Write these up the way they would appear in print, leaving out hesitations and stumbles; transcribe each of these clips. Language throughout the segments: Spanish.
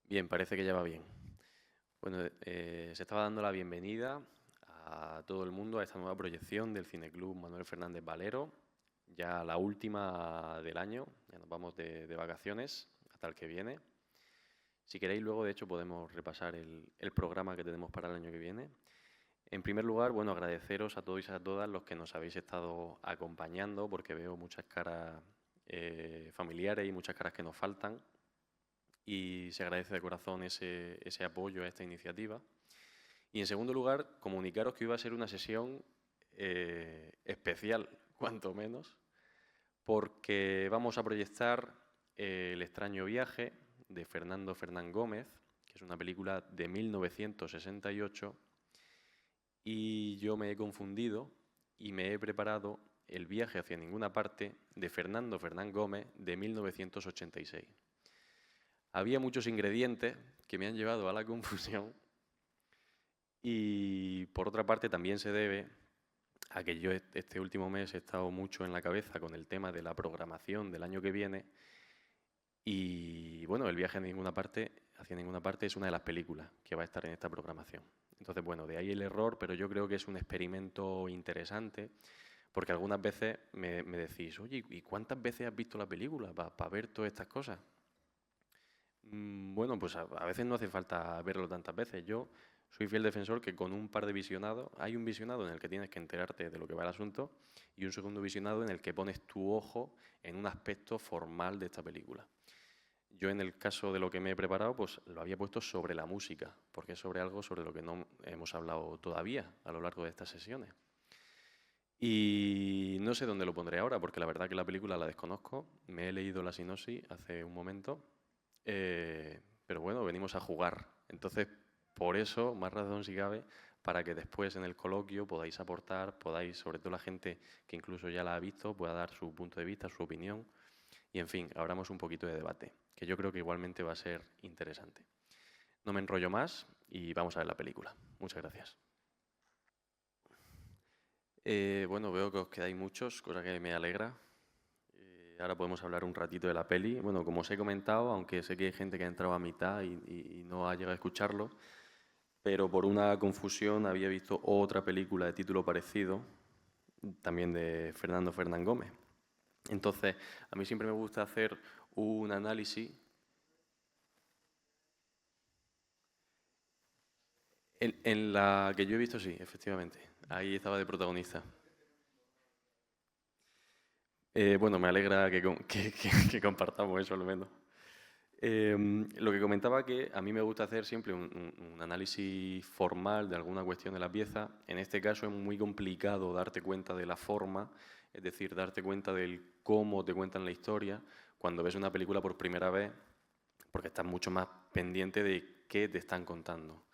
Bien, parece que ya va bien. Bueno, se estaba dando la bienvenida a todo el mundo a esta nueva proyección del Cineclub Manuel Fernández Valero, ya la última del año, ya nos vamos de vacaciones hasta el que viene. Si queréis, luego de hecho podemos repasar el programa que tenemos para el año que viene. En primer lugar, bueno, agradeceros a todos y a todas los que nos habéis estado acompañando, porque veo muchas caras familiares y muchas caras que nos faltan y se agradece de corazón ese apoyo a esta iniciativa. Y en segundo lugar, comunicaros que hoy va a ser una sesión especial, cuanto menos, porque vamos a proyectar El extraño viaje de Fernando Fernán Gómez, que es una película de 1968, y yo me he confundido y me he preparado El viaje hacia ninguna parte de Fernando Fernán Gómez de 1986. Había muchos ingredientes que me han llevado a la confusión y por otra parte también se debe a que yo este último mes he estado mucho en la cabeza con el tema de la programación del año que viene y bueno, El viaje a ninguna parte, hacia ninguna parte es una de las películas que va a estar en esta programación. Entonces, bueno, de ahí el error, pero yo creo que es un experimento interesante porque algunas veces me decís, oye, ¿y cuántas veces has visto la película para ver todas estas cosas? Bueno, pues a veces no hace falta verlo tantas veces. Yo soy fiel defensor que con un par de visionados, hay un visionado en el que tienes que enterarte de lo que va el asunto y un segundo visionado en el que pones tu ojo en un aspecto formal de esta película. Yo en el caso de lo que me he preparado, pues lo había puesto sobre la música, porque es sobre algo sobre lo que no hemos hablado todavía a lo largo de estas sesiones. Y no sé dónde lo pondré ahora, porque la verdad que la película la desconozco. Me he leído la sinopsis hace un momento. Pero bueno, venimos a jugar. Entonces, por eso, más razón si cabe, para que después en el coloquio podáis aportar, podáis, sobre todo la gente que incluso ya la ha visto, pueda dar su punto de vista, su opinión. Y en fin, abramos un poquito de debate, que yo creo que igualmente va a ser interesante. No me enrollo más y vamos a ver la película. Muchas gracias. Bueno, veo que os quedáis muchos, cosa que me alegra. Ahora podemos hablar un ratito de la peli. Bueno, como os he comentado, aunque sé que hay gente que ha entrado a mitad y no ha llegado a escucharlo, pero por una confusión había visto otra película de título parecido, también de Fernando Fernán Gómez. Entonces, a mí siempre me gusta hacer un análisis en la que yo he visto, sí, efectivamente. Ahí estaba de protagonista. Bueno, me alegra que compartamos eso al menos. Lo que comentaba que a mí me gusta hacer siempre un análisis formal de alguna cuestión de la pieza. En este caso es muy complicado darte cuenta de la forma, es decir, darte cuenta del cómo te cuentan la historia cuando ves una película por primera vez, porque estás mucho más pendiente de qué te están contando.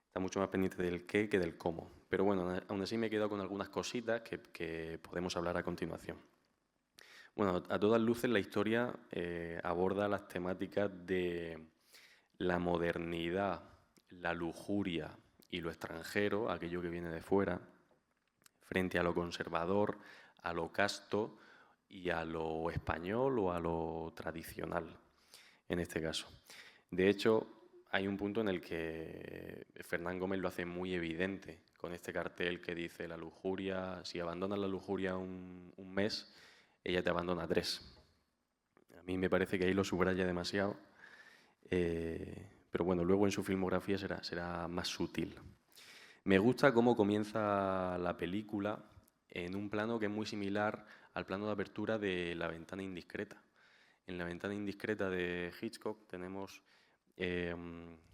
Estás mucho más pendiente del qué que del cómo. Pero bueno, aún así me he quedado con algunas cositas que podemos hablar a continuación. Bueno, a todas luces la historia aborda las temáticas de la modernidad, la lujuria y lo extranjero, aquello que viene de fuera, frente a lo conservador, a lo casto y a lo español o a lo tradicional, en este caso. De hecho, hay un punto en el que Fernán Gómez lo hace muy evidente con este cartel que dice la lujuria, si abandonas la lujuria un mes, ella te abandona tres. A mí me parece que ahí lo subraya demasiado, pero bueno, luego en su filmografía será más sutil. Me gusta cómo comienza la película en un plano que es muy similar al plano de apertura de La ventana indiscreta. En La ventana indiscreta de Hitchcock tenemos eh,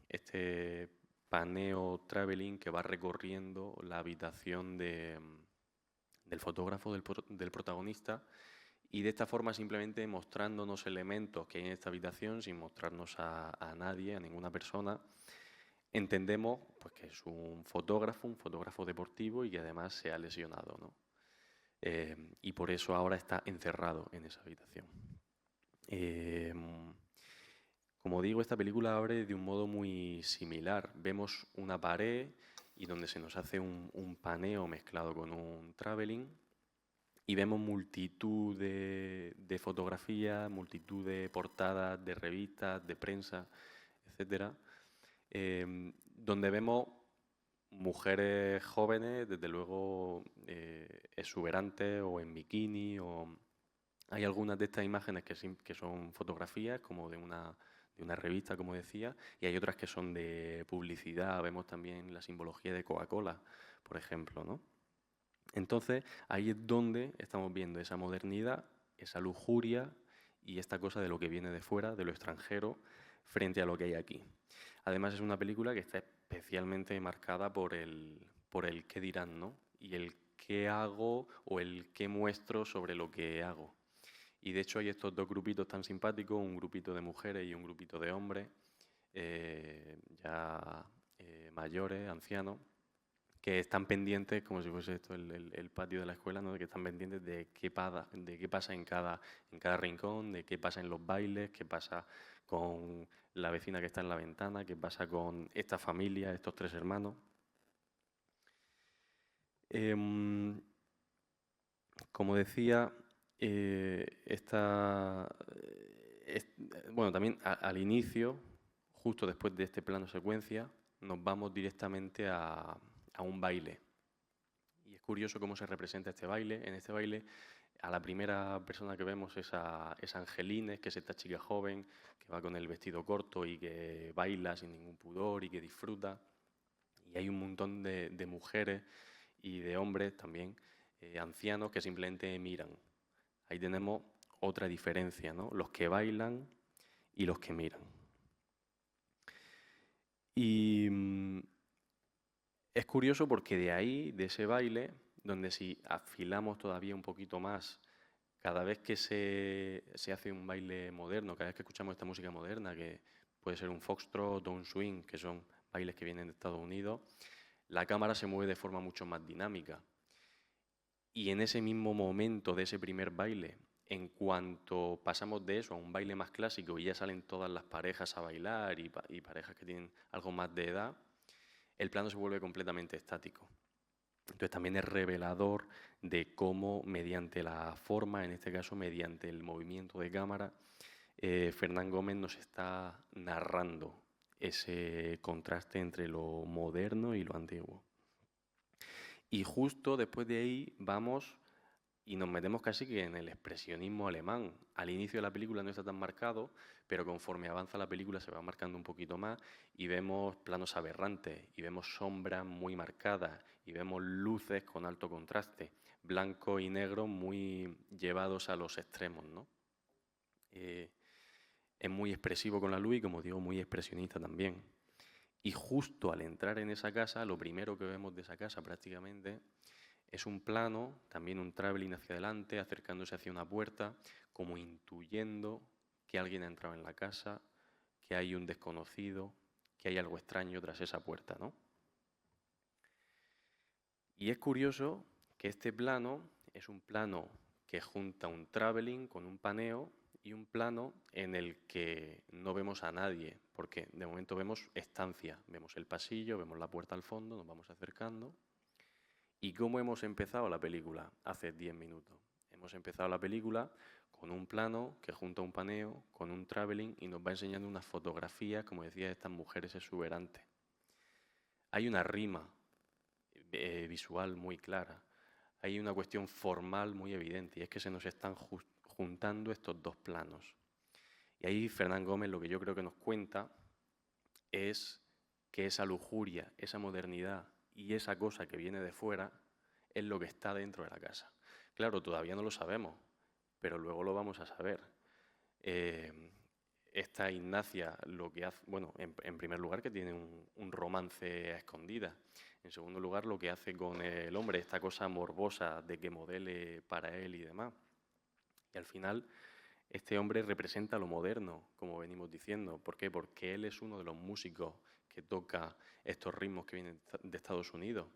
este paneo traveling que va recorriendo la habitación del fotógrafo, del protagonista, y de esta forma simplemente mostrándonos elementos que hay en esta habitación sin mostrarnos a nadie, a ninguna persona, entendemos pues, que es un fotógrafo deportivo y que además se ha lesionado, ¿no? Y por eso ahora está encerrado en esa habitación. Eh, como digo, esta película abre de un modo muy similar. Vemos una pared y donde se nos hace un paneo mezclado con un traveling y vemos multitud de fotografías, multitud de portadas, de revistas, de prensa, etcétera, donde vemos mujeres jóvenes, desde luego exuberantes o en bikini, o hay algunas de estas imágenes que son fotografías, como de una revista, como decía, y hay otras que son de publicidad. Vemos también la simbología de Coca-Cola, por ejemplo, ¿no? Entonces, ahí es donde estamos viendo esa modernidad, esa lujuria y esta cosa de lo que viene de fuera, de lo extranjero, frente a lo que hay aquí. Además, es una película que está especialmente marcada por el qué dirán, ¿no? Y el qué hago o el qué muestro sobre lo que hago. Y de hecho hay estos dos grupitos tan simpáticos, un grupito de mujeres y un grupito de hombres, ya mayores, ancianos, que están pendientes, como si fuese esto el patio de la escuela, ¿no? De que están pendientes de qué pasa en cada rincón, de qué pasa en los bailes, qué pasa con la vecina que está en la ventana, qué pasa con esta familia, estos tres hermanos. Em, Como decía, bueno, también al inicio, justo después de este plano secuencia, nos vamos directamente a un baile. Y es curioso cómo se representa este baile. En este baile, a la primera persona que vemos es Angelines, que es esta chica joven que va con el vestido corto y que baila sin ningún pudor y que disfruta. Y hay un montón de mujeres y de hombres también, ancianos, que simplemente miran. Ahí tenemos otra diferencia, ¿no? Los que bailan y los que miran. Y es curioso porque de ahí, de ese baile, donde si afilamos todavía un poquito más, cada vez que se hace un baile moderno, cada vez que escuchamos esta música moderna, que puede ser un foxtrot o un swing, que son bailes que vienen de Estados Unidos, la cámara se mueve de forma mucho más dinámica. Y en ese mismo momento de ese primer baile, en cuanto pasamos de eso a un baile más clásico y ya salen todas las parejas a bailar y parejas que tienen algo más de edad, el plano se vuelve completamente estático. Entonces también es revelador de cómo mediante la forma, en este caso mediante el movimiento de cámara, Fernán Gómez nos está narrando ese contraste entre lo moderno y lo antiguo. Y justo después de ahí vamos y nos metemos casi que en el expresionismo alemán. Al inicio de la película no está tan marcado, pero conforme avanza la película se va marcando un poquito más y vemos planos aberrantes, y vemos sombras muy marcadas, y vemos luces con alto contraste, blanco y negro muy llevados a los extremos, ¿no? Es muy expresivo con la luz y, como digo, muy expresionista también. Y justo al entrar en esa casa, lo primero que vemos de esa casa prácticamente es un plano, también un traveling hacia adelante, acercándose hacia una puerta, como intuyendo que alguien ha entrado en la casa, que hay un desconocido, que hay algo extraño tras esa puerta, ¿no? Y es curioso que este plano es un plano que junta un traveling con un paneo y un plano en el que no vemos a nadie, porque de momento vemos estancia, vemos el pasillo, vemos la puerta al fondo, nos vamos acercando. ¿Y cómo hemos empezado la película? Hace 10 minutos. Hemos empezado la película con un plano que junta un paneo, con un traveling y nos va enseñando unas fotografías, como decía, de estas mujeres exuberantes. Hay una rima visual muy clara, hay una cuestión formal muy evidente, y es que se nos están juntando estos dos planos. Y ahí Fernán Gómez lo que yo creo que nos cuenta es que esa lujuria, esa modernidad y esa cosa que viene de fuera es lo que está dentro de la casa. Claro, todavía no lo sabemos, pero luego lo vamos a saber. Esta Ignacia lo que hace, bueno, en primer lugar que tiene un romance a escondidas. En segundo lugar, lo que hace con el hombre, esta cosa morbosa de que modele para él y demás. Y al final, este hombre representa lo moderno, como venimos diciendo. ¿Por qué? Porque él es uno de los músicos que toca estos ritmos que vienen de Estados Unidos.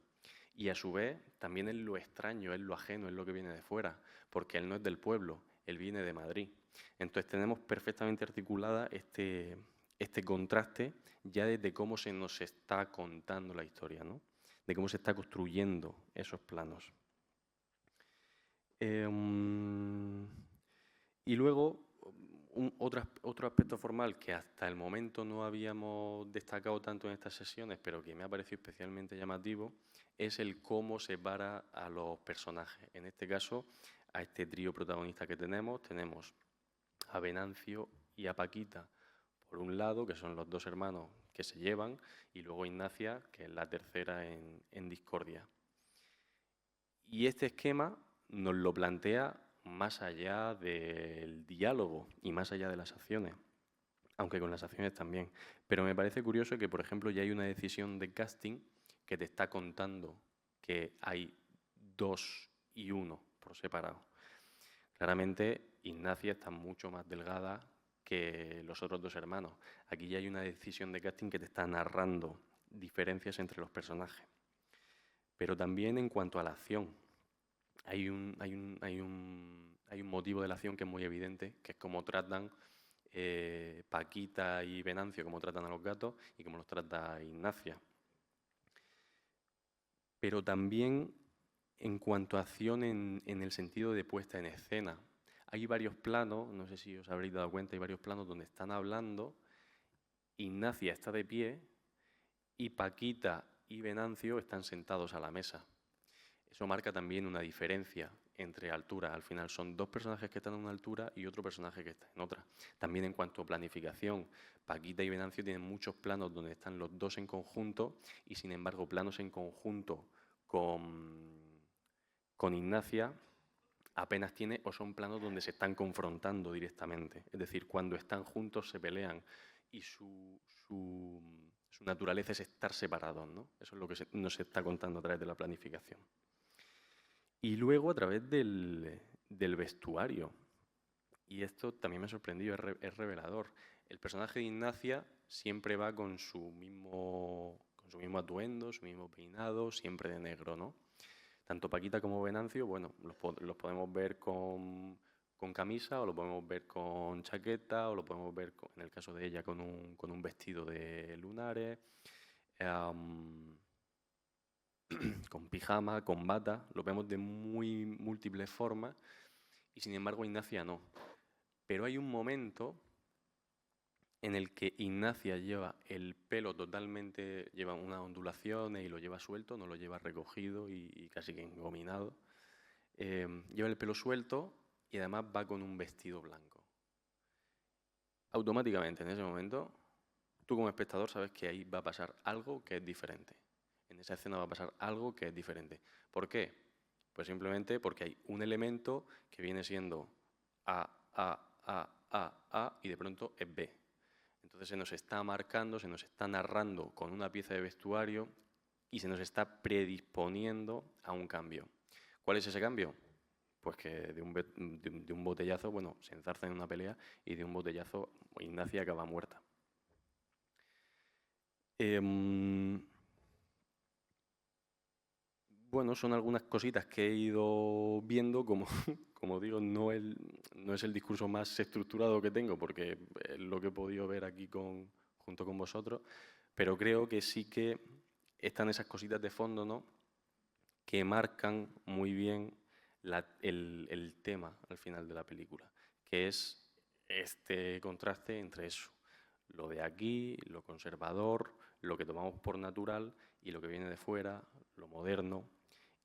Y a su vez, también es lo extraño, es lo ajeno, es lo que viene de fuera, porque él no es del pueblo, él viene de Madrid. Entonces tenemos perfectamente articulada este contraste ya desde cómo se nos está contando la historia, ¿no? De cómo se está construyendo esos planos. Y luego, otro aspecto formal que hasta el momento no habíamos destacado tanto en estas sesiones, pero que me ha parecido especialmente llamativo, es el cómo separa a los personajes. En este caso, a este trío protagonista que tenemos a Venancio y a Paquita, por un lado, que son los dos hermanos que se llevan, y luego Ignacia, que es la tercera en discordia. Y este esquema nos lo plantea más allá del diálogo y más allá de las acciones, aunque con las acciones también. Pero me parece curioso que, por ejemplo, ya hay una decisión de casting que te está contando que hay 2 y 1 por separado. Claramente, Ignacia está mucho más delgada que los otros dos hermanos. Aquí ya hay una decisión de casting que te está narrando diferencias entre los personajes. Pero también en cuanto a la acción, hay un motivo de la acción que es muy evidente, que es cómo tratan Paquita y Venancio, cómo tratan a los gatos y cómo los trata Ignacia. Pero también en cuanto a acción en el sentido de puesta en escena. Hay varios planos, no sé si os habréis dado cuenta, hay varios planos donde están hablando, Ignacia está de pie y Paquita y Venancio están sentados a la mesa. Eso marca también una diferencia entre alturas. Al final son dos personajes que están en una altura y otro personaje que está en otra. También en cuanto a planificación, Paquita y Venancio tienen muchos planos donde están los dos en conjunto y sin embargo planos en conjunto con Ignacia apenas tiene o son planos donde se están confrontando directamente. Es decir, cuando están juntos se pelean y su naturaleza es estar separados, ¿no? Eso es lo que nos está contando a través de la planificación. Y luego a través del vestuario. Y esto también me ha sorprendido, es revelador. El personaje de Ignacia siempre va con su mismo atuendo, su mismo peinado, siempre de negro, ¿no? Tanto Paquita como Venancio, bueno, los podemos ver con camisa, o lo podemos ver con chaqueta, o lo podemos ver, en el caso de ella, con un vestido de lunares, con pijama, con bata, lo vemos de muy múltiples formas, y sin embargo Ignacia no. Pero hay un momento en el que Ignacia lleva el pelo totalmente, lleva unas ondulaciones y lo lleva suelto, no lo lleva recogido y casi que engominado. Lleva el pelo suelto y además va con un vestido blanco. Automáticamente, en ese momento, tú como espectador sabes que ahí va a pasar algo que es diferente. En esa escena va a pasar algo que es diferente. ¿Por qué? Pues simplemente porque hay un elemento que viene siendo A, y de pronto es B. Entonces se nos está marcando, se nos está narrando con una pieza de vestuario y se nos está predisponiendo a un cambio. ¿Cuál es ese cambio? Pues que de un botellazo, bueno, se enzarza en una pelea y de un botellazo Ignacia acaba muerta. Bueno, son algunas cositas que he ido viendo, como digo, no es el discurso más estructurado que tengo, porque es lo que he podido ver aquí junto con vosotros, pero creo que sí que están esas cositas de fondo, ¿no?, que marcan muy bien el tema al final de la película, que es este contraste entre eso, lo de aquí, lo conservador, lo que tomamos por natural y lo que viene de fuera, lo moderno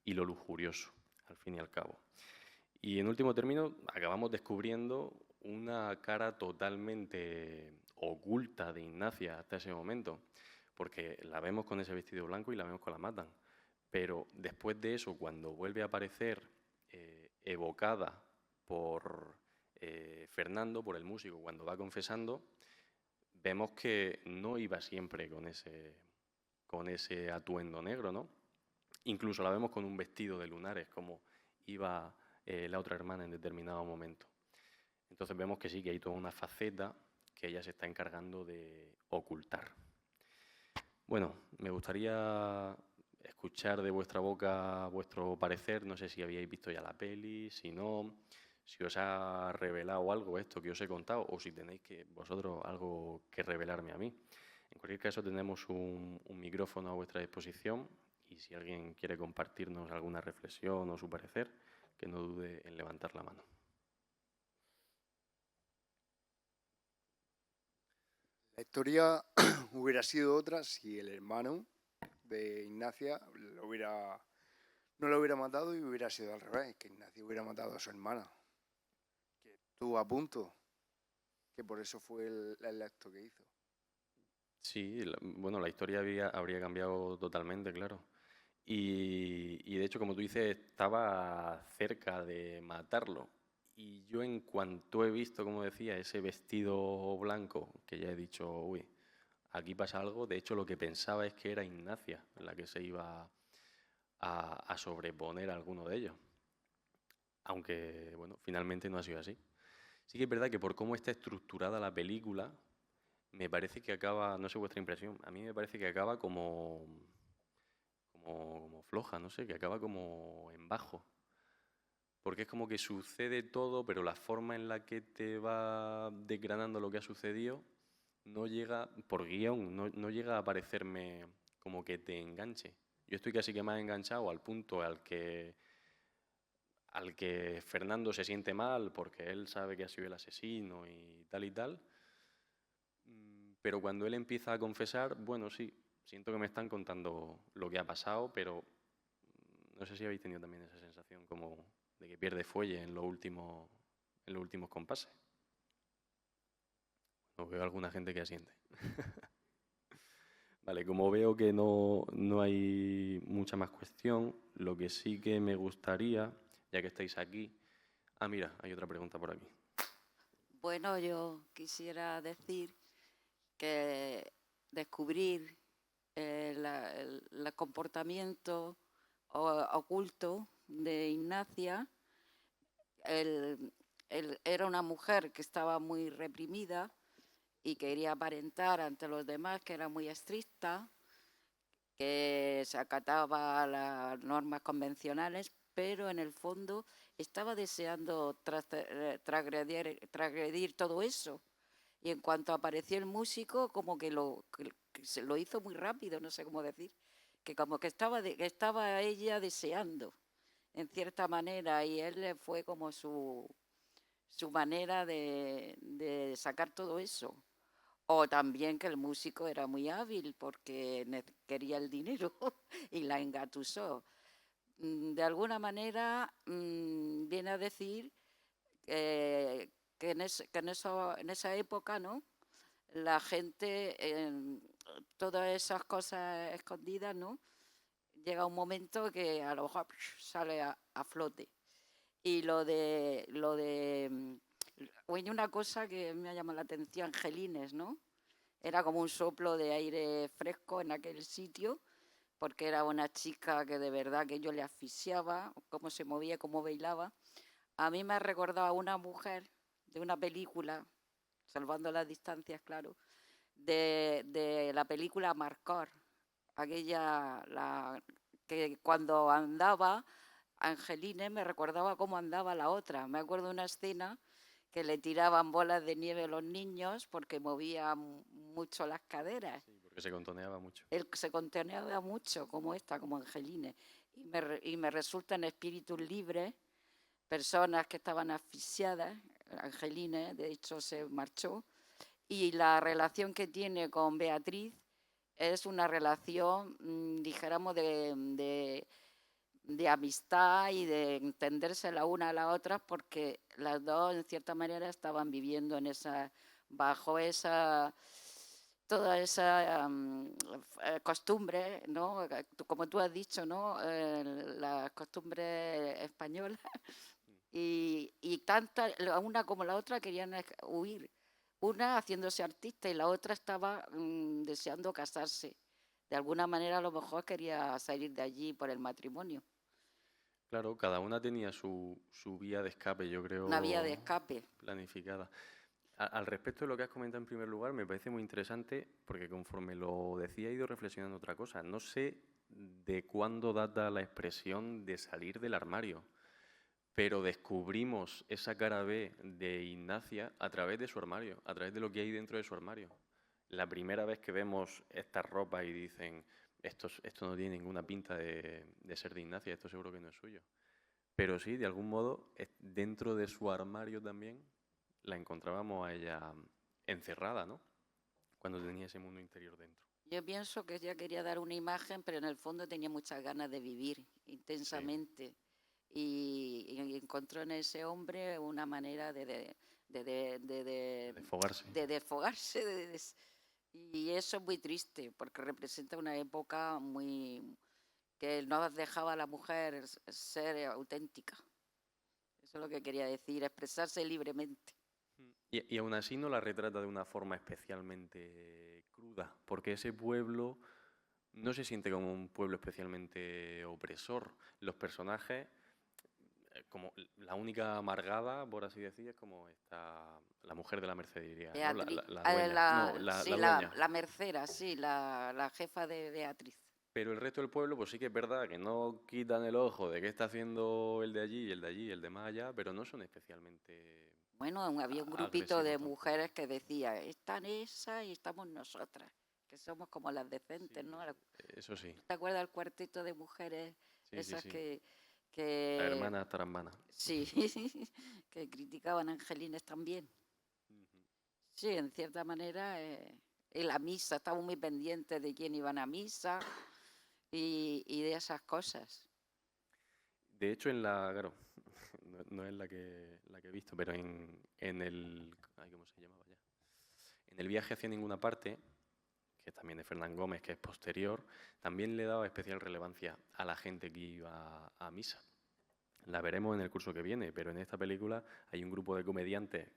y lo lujurioso, al fin y al cabo. Y en último término, acabamos descubriendo una cara totalmente oculta de Ignacia hasta ese momento, porque la vemos con ese vestido blanco y la vemos con la matan. Pero después de eso, cuando vuelve a aparecer evocada por Fernando, por el músico, cuando va confesando, vemos que no iba siempre con ese atuendo negro, ¿no? Incluso la vemos con un vestido de lunares, como iba la otra hermana en determinado momento. Entonces vemos que sí, que hay toda una faceta que ella se está encargando de ocultar. Bueno, me gustaría escuchar de vuestra boca vuestro parecer. No sé si habíais visto ya la peli, si no, si os ha revelado algo esto que os he contado, o si tenéis vosotros algo que revelarme a mí. En cualquier caso, tenemos un micrófono a vuestra disposición y si alguien quiere compartirnos alguna reflexión o su parecer, que no dude en levantar la mano. La historia hubiera sido otra si el hermano de Ignacia no lo hubiera matado y hubiera sido al revés, que Ignacia hubiera matado a su hermana, que estuvo a punto, que por eso fue el acto que hizo. Sí, bueno, la historia habría cambiado totalmente, claro. Y de hecho, como tú dices, estaba cerca de matarlo. Y yo en cuanto he visto, como decía, ese vestido blanco, que ya he dicho, uy, aquí pasa algo, de hecho lo que pensaba es que era Ignacia la que se iba a sobreponer a alguno de ellos. Aunque, bueno, finalmente no ha sido así. Sí que es verdad que por cómo está estructurada la película, me parece que acaba, no sé vuestra impresión, a mí me parece que acaba como floja, no sé, que acaba como en bajo. Porque es como que sucede todo, pero la forma en la que te va desgranando lo que ha sucedido no llega, por guión, no llega a parecerme como que te enganche. Yo estoy casi que más enganchado al punto al que Fernando se siente mal porque él sabe que ha sido el asesino y tal y tal. Pero cuando él empieza a confesar, bueno, sí, siento que me están contando lo que ha pasado, pero no sé si habéis tenido también esa sensación como de que pierde fuelle en los últimos compases. No veo alguna gente que asiente. Vale, como veo que no hay mucha más cuestión, lo que sí que me gustaría, ya que estáis aquí. Ah, mira, hay otra pregunta por aquí. Bueno, yo quisiera decir que descubrir el comportamiento oculto de Ignacia, era una mujer que estaba muy reprimida y quería aparentar ante los demás que era muy estricta, que se acataba a las normas convencionales, pero en el fondo estaba deseando transgredir todo eso. Y en cuanto apareció el músico, como que se lo hizo muy rápido, no sé cómo decir, que como que que estaba ella deseando, en cierta manera, y él fue como su manera de sacar todo eso. O también que el músico era muy hábil porque quería el dinero y la engatusó. De alguna manera viene a decir que en esa época, ¿no? La gente, todas esas cosas escondidas, ¿no? Llega un momento que a lo mejor sale a flote. Y oye, una cosa que me ha llamado la atención, Angelines, ¿no? Era como un soplo de aire fresco en aquel sitio, porque era una chica que de verdad que yo le asfixiaba, cómo se movía, cómo bailaba. A mí me ha recordado a una mujer de una película, salvando las distancias, claro, de la película Marcor, que cuando andaba Angeline me recordaba cómo andaba la otra. Me acuerdo de una escena que le tiraban bolas de nieve a los niños porque movía mucho las caderas. Sí, porque se contoneaba mucho. Él se contenía mucho como esta, como Angeline. Y me resultan espíritus libres, personas que estaban asfixiadas. Angeline, de hecho, se marchó. Y la relación que tiene con Beatriz es una relación, dijéramos, de amistad y de entenderse la una a la otra, porque las dos, en cierta manera, estaban viviendo bajo esa toda esa costumbre, ¿no? Como tú has dicho, ¿no? La costumbre española y tantas, una como la otra querían huir. Una haciéndose artista y la otra estaba deseando casarse. De alguna manera a lo mejor quería salir de allí por el matrimonio. Claro, cada una tenía su vía de escape, yo Una vía de creo, escape. planificada. Al respecto de lo que has comentado en primer lugar, me parece muy interesante porque conforme lo decía he ido reflexionando otra cosa. No sé de cuándo data la expresión de salir del armario, pero descubrimos esa cara B de Ignacia a través de su armario, a través de lo que hay dentro de su armario. La primera vez que vemos estas ropas y dicen, esto no tiene ninguna pinta de ser de Ignacia, esto seguro que no es suyo. Pero sí, de algún modo, dentro de su armario también la encontrábamos a ella encerrada, ¿no? cuando tenía ese mundo interior dentro. Yo pienso que ella quería dar una imagen, pero en el fondo tenía muchas ganas de vivir intensamente. Y encontró en ese hombre una manera de Desfogarse. desfogarse. Y eso es muy triste, porque representa una época que no dejaba a la mujer ser auténtica. Eso es lo que quería decir, expresarse libremente. Y aún así no la retrata de una forma especialmente cruda, porque ese pueblo no se siente como un pueblo especialmente opresor. Los personajes, como la única amargada, por así decir, es como la mujer de la mercería, ¿no? Beatriz, La dueña. No, la dueña. la mercera, sí, la jefa de Beatriz. Pero el resto del pueblo, pues sí que es verdad que no quitan el ojo de qué está haciendo el de allí, el de allí, el de más allá, pero no son especialmente Bueno, había un grupito agresivos de tampoco. mujeres que decía, están esas y estamos nosotras, que somos como las decentes, Sí, ¿no? eso sí. ¿Te acuerdas del cuarteto de mujeres Sí, sí, esas sí. que, La que hermana Tarambana. sí, que criticaban a Angelines también? Ujú. Sí, en cierta manera, en la misa, estamos muy pendientes de quién iban a misa y de esas cosas. De hecho, claro, no es la que he visto, pero en el, ay, ¿cómo se llamaba ya? En el viaje hacia ninguna parte, que también de Fernán Gómez, que es posterior, también le daba especial relevancia a la gente que iba a misa. La veremos en el curso que viene, pero en esta película hay un grupo de comediantes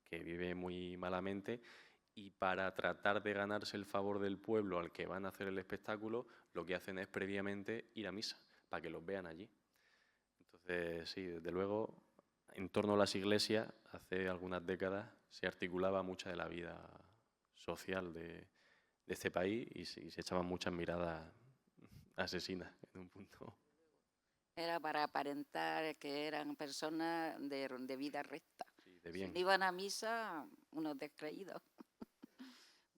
que vive muy malamente y para tratar de ganarse el favor del pueblo al que van a hacer el espectáculo, lo que hacen es previamente ir a misa, para que los vean allí. Entonces, sí, desde luego, en torno a las iglesias, hace algunas décadas se articulaba mucha de la vida social de este país y se echaban muchas miradas asesinas en un punto. Era para aparentar que eran personas de vida recta. Sí, de Si bien. no iban a misa, unos descreídos.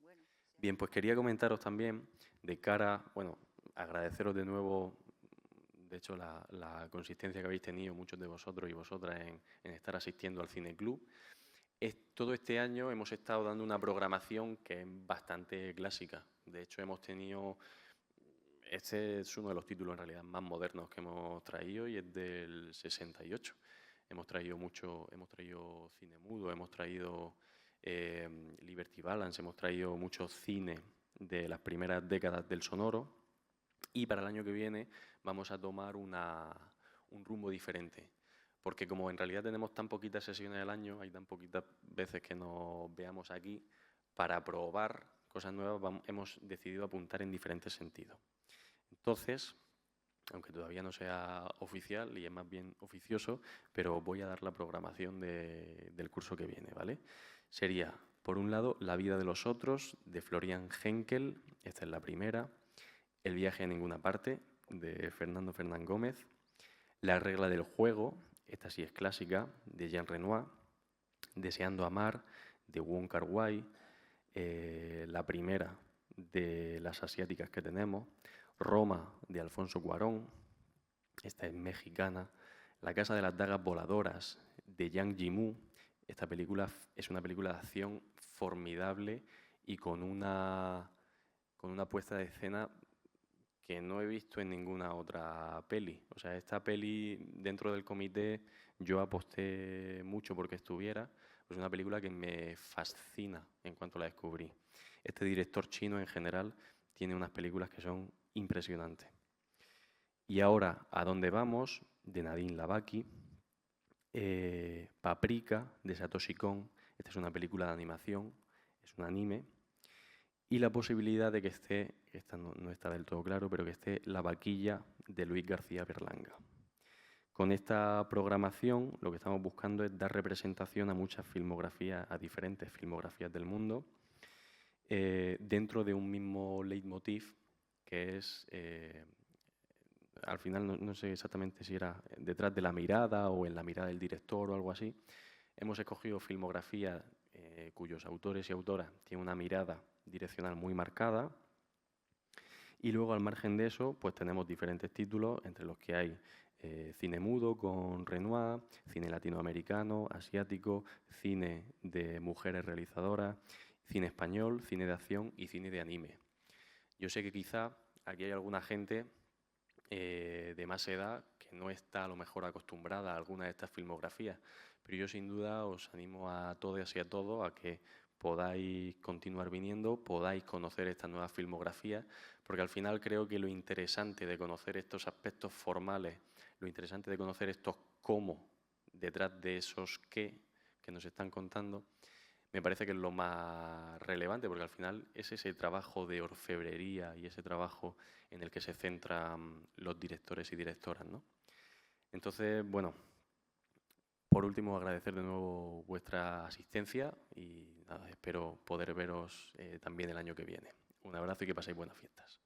Bueno, Bien, pues quería comentaros también de cara, bueno, agradeceros de nuevo, de hecho, la consistencia que habéis tenido muchos de vosotros y vosotras en estar asistiendo al Cine Club. Todo este año hemos estado dando una programación que es bastante clásica. De hecho, este es uno de los títulos en realidad más modernos que hemos traído y es del 68. Hemos traído cine mudo, hemos traído Liberty Balance, hemos traído mucho cine de las primeras décadas del sonoro y para el año que viene vamos a tomar un rumbo diferente. Porque como en realidad tenemos tan poquitas sesiones al año, hay tan poquitas veces que nos veamos aquí, para probar cosas nuevas hemos decidido apuntar en diferentes sentidos. Entonces, aunque todavía no sea oficial y es más bien oficioso, pero voy a dar la programación del curso que viene, ¿vale? Sería, por un lado, La vida de los otros, de Florian Henkel, esta es la primera. El viaje a ninguna parte, de Fernando Fernán Gómez. La regla del juego, esta sí es clásica, de Jean Renoir. Deseando amar, de Wong Kar-wai. La primera de las asiáticas que tenemos. Roma, de Alfonso Cuarón. Esta es mexicana. La casa de las dagas voladoras, de Yang Yimou. Esta película es una película de acción formidable y con una puesta de escena que no he visto en ninguna otra peli. O sea, esta peli dentro del comité yo aposté mucho porque estuviera. Es una película que me fascina en cuanto la descubrí. Este director chino en general tiene unas películas que son impresionantes. Y ahora, ¿a dónde vamos? De Nadine Lavaki. Paprika, de Satoshi Kon. Esta es una película de animación, es un anime. Y la posibilidad de que esté, esta no está del todo claro, pero que esté La vaquilla, de Luis García Berlanga. Con esta programación lo que estamos buscando es dar representación a muchas filmografías, a diferentes filmografías del mundo, dentro de un mismo leitmotiv que es, al final no sé exactamente si era detrás de la mirada o en la mirada del director o algo así. Hemos escogido filmografías cuyos autores y autoras tienen una mirada direccional muy marcada. Y luego, al margen de eso, pues tenemos diferentes títulos, entre los que hay cine mudo con Renoir, cine latinoamericano, asiático, cine de mujeres realizadoras, cine español, cine de acción y cine de anime. Yo sé que quizá aquí hay alguna gente de más edad que no está a lo mejor acostumbrada a alguna de estas filmografías, pero yo sin duda os animo a todas y a todos a que podáis continuar viniendo, podáis conocer esta nueva filmografía, porque al final creo que lo interesante de conocer estos aspectos formales, lo interesante de conocer estos cómo detrás de esos qué que nos están contando, me parece que es lo más relevante, porque al final es ese trabajo de orfebrería y ese trabajo en el que se centran los directores y directoras, ¿no? Entonces, bueno, por último, agradecer de nuevo vuestra asistencia y nada, espero poder veros también el año que viene. Un abrazo y que paséis buenas fiestas.